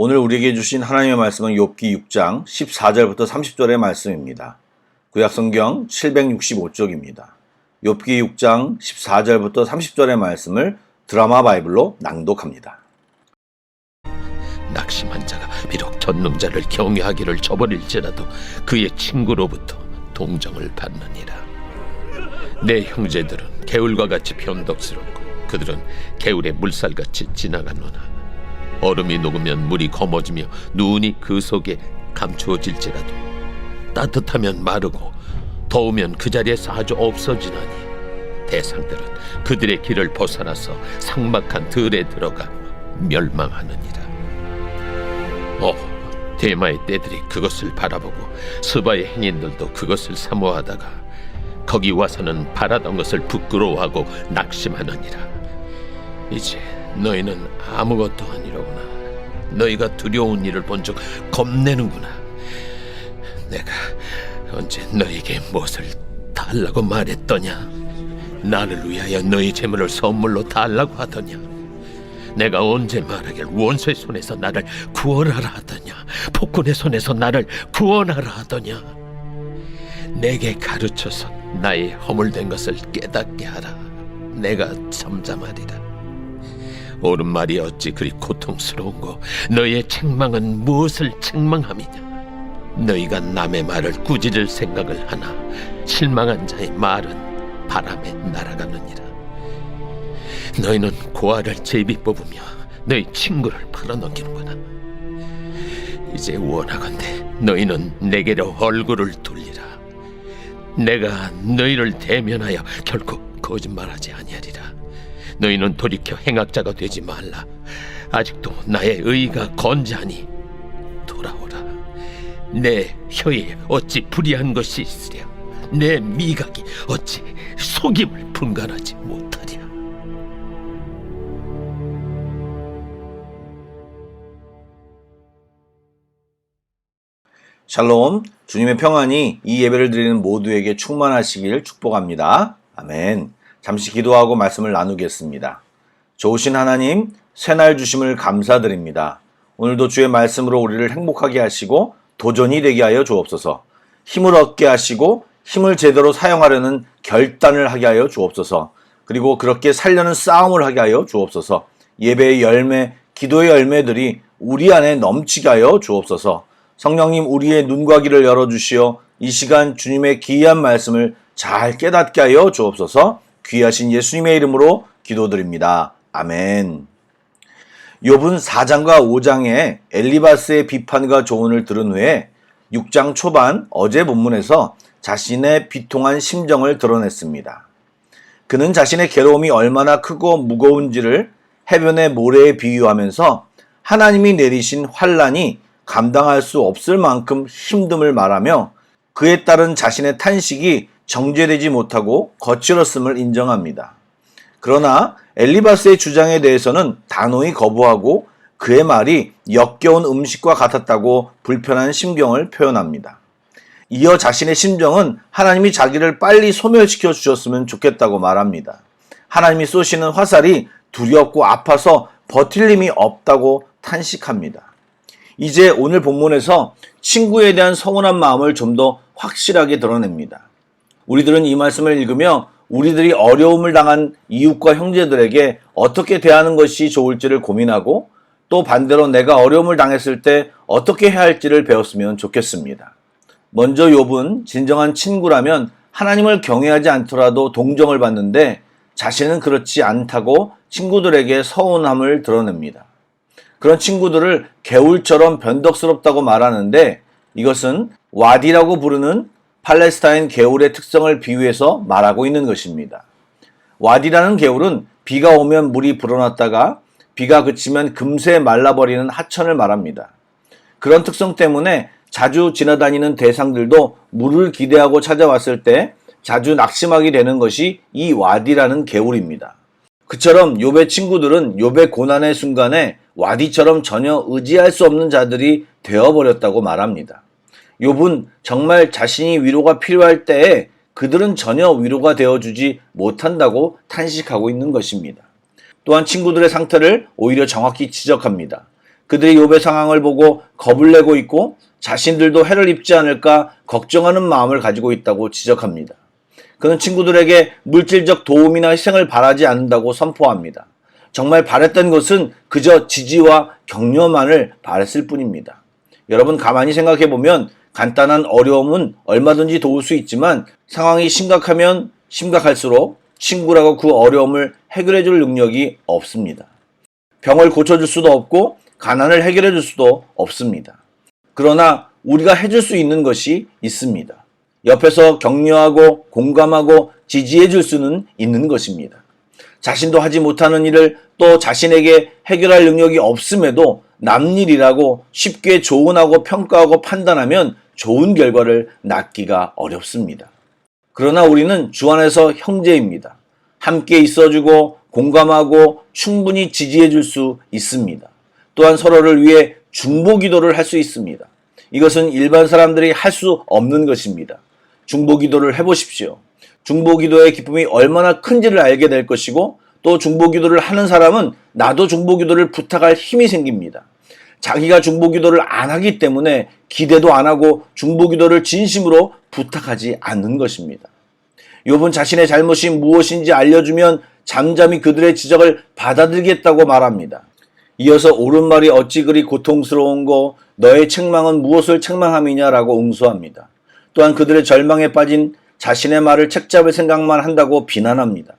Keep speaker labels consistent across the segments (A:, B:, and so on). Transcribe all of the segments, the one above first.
A: 오늘 우리에게 주신 하나님의 말씀은 욥기 6장 14절부터 30절의 말씀입니다. 구약성경 765쪽입니다. 욥기 6장 14절부터 30절의 말씀을 드라마 바이블로 낭독합니다.
B: 낙심한 자가 비록 전능자를 경외하기를 저버릴지라도 그의 친구로부터 동정을 받느니라. 내 형제들은 개울과 같이 변덕스럽고 그들은 개울의 물살같이 지나가노나 얼음이 녹으면 물이 검어지며 눈이 그 속에 감추어질지라도 따뜻하면 마르고 더우면 그 자리에서 아주 없어지나니 대상들은 그들의 길을 벗어나서 삭막한 들에 들어가 멸망하느니라. 대마의 떼들이 그것을 바라보고 스바의 행인들도 그것을 사모하다가 거기 와서는 바라던 것을 부끄러워하고 낙심하느니라. 이제 너희는 아무것도 아니로구나. 너희가 두려운 일을 본즉 겁내는구나. 내가 언제 너희에게 무엇을 달라고 말했더냐? 나를 위하여 너희 재물을 선물로 달라고 하더냐? 내가 언제 말하길 원수의 손에서 나를 구원하라 하더냐? 폭군의 손에서 나를 구원하라 하더냐? 내게 가르쳐서 나의 허물된 것을 깨닫게 하라. 내가 잠잠하리라. 옳은 말이 어찌 그리 고통스러운고 너희의 책망은 무엇을 책망함이냐? 너희가 남의 말을 꾸짖을 생각을 하나 실망한 자의 말은 바람에 날아가느니라. 너희는 고아를 제비 뽑으며 너희 친구를 팔아넘기는구나. 이제 원하건대 너희는 내게로 얼굴을 돌리라. 내가 너희를 대면하여 결코 거짓말하지 아니하리라. 너희는 돌이켜 행악자가 되지 말라. 아직도 나의 의가 건재하니 돌아오라. 내 혀에 어찌 불의한 것이 있으랴? 내 미각이 어찌 속임을 분간하지 못하랴?
A: 샬롬, 주님의 평안이 이 예배를 드리는 모두에게 충만하시길 축복합니다. 아멘. 잠시 기도하고 말씀을 나누겠습니다. 좋으신 하나님, 새날 주심을 감사드립니다. 오늘도 주의 말씀으로 우리를 행복하게 하시고 도전이 되게 하여 주옵소서. 힘을 얻게 하시고 힘을 제대로 사용하려는 결단을 하게 하여 주옵소서. 그리고 그렇게 살려는 싸움을 하게 하여 주옵소서. 예배의 열매, 기도의 열매들이 우리 안에 넘치게 하여 주옵소서. 성령님, 우리의 눈과 귀를 열어주시어 이 시간 주님의 기이한 말씀을 잘 깨닫게 하여 주옵소서. 귀하신 예수님의 이름으로 기도드립니다. 아멘. 욥은 4장과 5장에 엘리바스의 비판과 조언을 들은 후에 6장 초반 어제 본문에서 자신의 비통한 심정을 드러냈습니다. 그는 자신의 괴로움이 얼마나 크고 무거운지를 해변의 모래에 비유하면서 하나님이 내리신 환난이 감당할 수 없을 만큼 힘듦을 말하며 그에 따른 자신의 탄식이 정죄되지 못하고 거칠었음을 인정합니다. 그러나 엘리바스의 주장에 대해서는 단호히 거부하고 그의 말이 역겨운 음식과 같았다고 불편한 심경을 표현합니다. 이어 자신의 심정은 하나님이 자기를 빨리 소멸시켜 주셨으면 좋겠다고 말합니다. 하나님이 쏘시는 화살이 두렵고 아파서 버틸 힘이 없다고 탄식합니다. 이제 오늘 본문에서 친구에 대한 서운한 마음을 좀 더 확실하게 드러냅니다. 우리들은 이 말씀을 읽으며 우리들이 어려움을 당한 이웃과 형제들에게 어떻게 대하는 것이 좋을지를 고민하고 또 반대로 내가 어려움을 당했을 때 어떻게 해야 할지를 배웠으면 좋겠습니다. 먼저 욥은 진정한 친구라면 하나님을 경외하지 않더라도 동정을 받는데 자신은 그렇지 않다고 친구들에게 서운함을 드러냅니다. 그런 친구들을 개울처럼 변덕스럽다고 말하는데 이것은 와디라고 부르는 팔레스타인 개울의 특성을 비유해서 말하고 있는 것입니다. 와디라는 개울은 비가 오면 물이 불어났다가 비가 그치면 금세 말라버리는 하천을 말합니다. 그런 특성 때문에 자주 지나다니는 대상들도 물을 기대하고 찾아왔을 때 자주 낙심하게 되는 것이 이 와디라는 개울입니다. 그처럼 욥의 친구들은 욥의 고난의 순간에 와디처럼 전혀 의지할 수 없는 자들이 되어버렸다고 말합니다. 욥은 정말 자신이 위로가 필요할 때에 그들은 전혀 위로가 되어주지 못한다고 탄식하고 있는 것입니다. 또한 친구들의 상태를 오히려 정확히 지적합니다. 그들이 욥의 상황을 보고 겁을 내고 있고 자신들도 해를 입지 않을까 걱정하는 마음을 가지고 있다고 지적합니다. 그는 친구들에게 물질적 도움이나 희생을 바라지 않는다고 선포합니다. 정말 바랬던 것은 그저 지지와 격려만을 바랬을 뿐입니다. 여러분 가만히 생각해 보면 간단한 어려움은 얼마든지 도울 수 있지만 상황이 심각하면 심각할수록 친구라고 그 어려움을 해결해 줄 능력이 없습니다. 병을 고쳐줄 수도 없고 가난을 해결해 줄 수도 없습니다. 그러나 우리가 해줄 수 있는 것이 있습니다. 옆에서 격려하고 공감하고 지지해 줄 수는 있는 것입니다. 자신도 하지 못하는 일을 또 자신에게 해결할 능력이 없음에도 남일이라고 쉽게 조언하고 평가하고 판단하면 좋은 결과를 낳기가 어렵습니다. 그러나 우리는 주 안에서 형제입니다. 함께 있어주고 공감하고 충분히 지지해 줄 수 있습니다. 또한 서로를 위해 중보 기도를 할 수 있습니다. 이것은 일반 사람들이 할 수 없는 것입니다. 중보 기도를 해보십시오. 중보 기도의 기쁨이 얼마나 큰지를 알게 될 것이고 또 중보 기도를 하는 사람은 나도 중보 기도를 부탁할 힘이 생깁니다. 자기가 중보 기도를 안 하기 때문에 기대도 안 하고 중보 기도를 진심으로 부탁하지 않는 것입니다. 욥은 자신의 잘못이 무엇인지 알려주면 잠잠히 그들의 지적을 받아들이겠다고 말합니다. 이어서 옳은 말이 어찌 그리 고통스러운고 너의 책망은 무엇을 책망함이냐라고 응수합니다. 또한 그들의 절망에 빠진 자신의 말을 책잡을 생각만 한다고 비난합니다.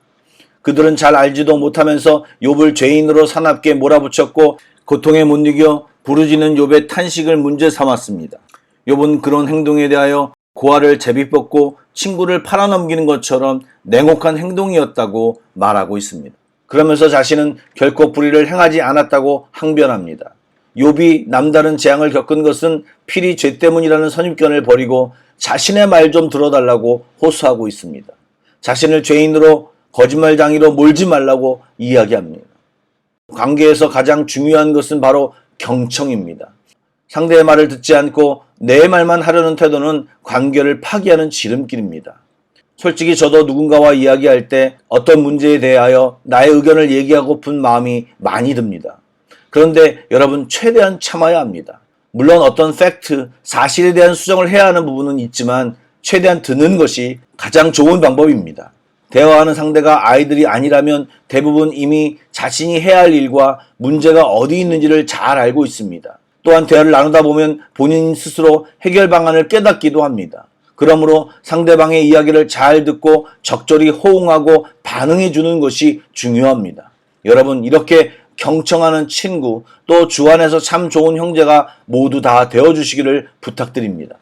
A: 그들은 잘 알지도 못하면서 욥을 죄인으로 사납게 몰아붙였고 고통에 못 이겨 부르짖는 욥의 탄식을 문제 삼았습니다. 욥은 그런 행동에 대하여 고아를 제비뽑고 친구를 팔아넘기는 것처럼 냉혹한 행동이었다고 말하고 있습니다. 그러면서 자신은 결코 불의를 행하지 않았다고 항변합니다. 욥이 남다른 재앙을 겪은 것은 필히 죄 때문이라는 선입견을 버리고 자신의 말 좀 들어달라고 호소하고 있습니다. 자신을 죄인으로 거짓말장이로 몰지 말라고 이야기합니다. 관계에서 가장 중요한 것은 바로 경청입니다. 상대의 말을 듣지 않고 내 말만 하려는 태도는 관계를 파괴하는 지름길입니다. 솔직히 저도 누군가와 이야기할 때 어떤 문제에 대하여 나의 의견을 얘기하고픈 마음이 많이 듭니다. 그런데 여러분 최대한 참아야 합니다. 물론 어떤 팩트, 사실에 대한 수정을 해야 하는 부분은 있지만 최대한 듣는 것이 가장 좋은 방법입니다. 대화하는 상대가 아이들이 아니라면 대부분 이미 자신이 해야 할 일과 문제가 어디 있는지를 잘 알고 있습니다. 또한 대화를 나누다 보면 본인 스스로 해결 방안을 깨닫기도 합니다. 그러므로 상대방의 이야기를 잘 듣고 적절히 호응하고 반응해 주는 것이 중요합니다. 여러분 이렇게 경청하는 친구 또 주 안에서 참 좋은 형제가 모두 다 되어주시기를 부탁드립니다.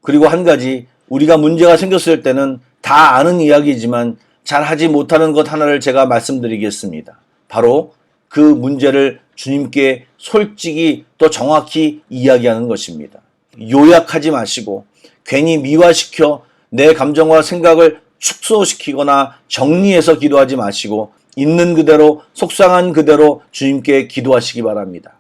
A: 그리고 한 가지 우리가 문제가 생겼을 때는 다 아는 이야기지만 잘 하지 못하는 것 하나를 제가 말씀드리겠습니다. 바로 그 문제를 주님께 솔직히 또 정확히 이야기하는 것입니다. 요약하지 마시고 괜히 미화시켜 내 감정과 생각을 축소시키거나 정리해서 기도하지 마시고 있는 그대로 속상한 그대로 주님께 기도하시기 바랍니다.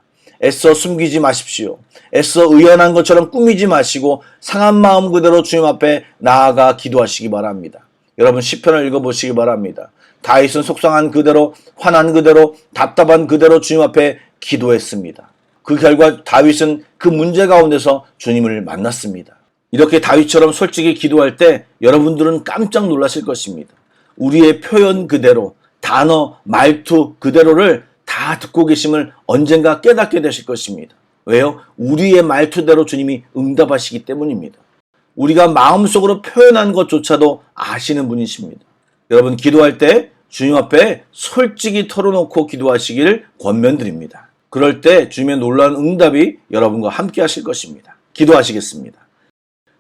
A: 애써 숨기지 마십시오. 애써 의연한 것처럼 꾸미지 마시고 상한 마음 그대로 주님 앞에 나아가 기도하시기 바랍니다. 여러분 시편을 읽어보시기 바랍니다. 다윗은 속상한 그대로 화난 그대로 답답한 그대로 주님 앞에 기도했습니다. 그 결과 다윗은 그 문제 가운데서 주님을 만났습니다. 이렇게 다윗처럼 솔직히 기도할 때 여러분들은 깜짝 놀라실 것입니다. 우리의 표현 그대로 단어, 말투 그대로를 다 듣고 계심을 언젠가 깨닫게 되실 것입니다. 왜요? 우리의 말투대로 주님이 응답하시기 때문입니다. 우리가 마음속으로 표현한 것조차도 아시는 분이십니다. 여러분 기도할 때 주님 앞에 솔직히 털어놓고 기도하시기를 권면드립니다. 그럴 때 주님의 놀라운 응답이 여러분과 함께 하실 것입니다. 기도하시겠습니다.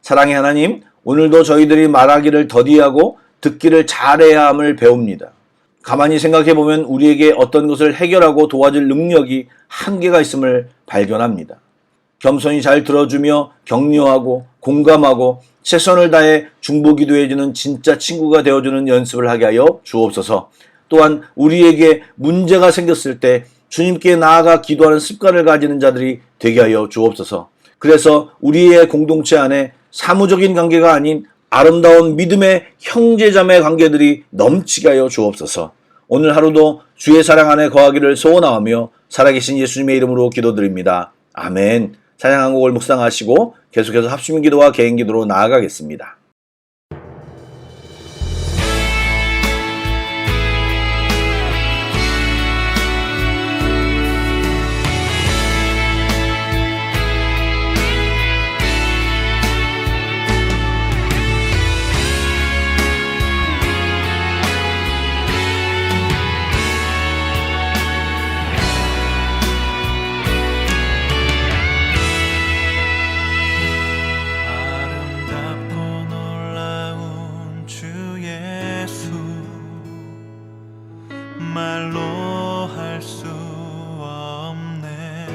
A: 사랑의 하나님, 오늘도 저희들이 말하기를 더디하고 듣기를 잘해야 함을 배웁니다. 가만히 생각해보면 우리에게 어떤 것을 해결하고 도와줄 능력이 한계가 있음을 발견합니다. 겸손히 잘 들어주며 격려하고 공감하고 최선을 다해 중보기도해주는 진짜 친구가 되어주는 연습을 하게 하여 주옵소서. 또한 우리에게 문제가 생겼을 때 주님께 나아가 기도하는 습관을 가지는 자들이 되게 하여 주옵소서. 그래서 우리의 공동체 안에 사무적인 관계가 아닌 아름다운 믿음의 형제자매 관계들이 넘치게 하여 주옵소서. 오늘 하루도 주의 사랑 안에 거하기를 소원하며 살아계신 예수님의 이름으로 기도드립니다. 아멘. 찬양 한 곡을 묵상하시고 계속해서 합심기도와 개인기도로 나아가겠습니다.
C: 말로 할 수 없네.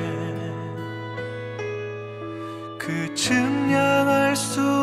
C: 그 증량할 수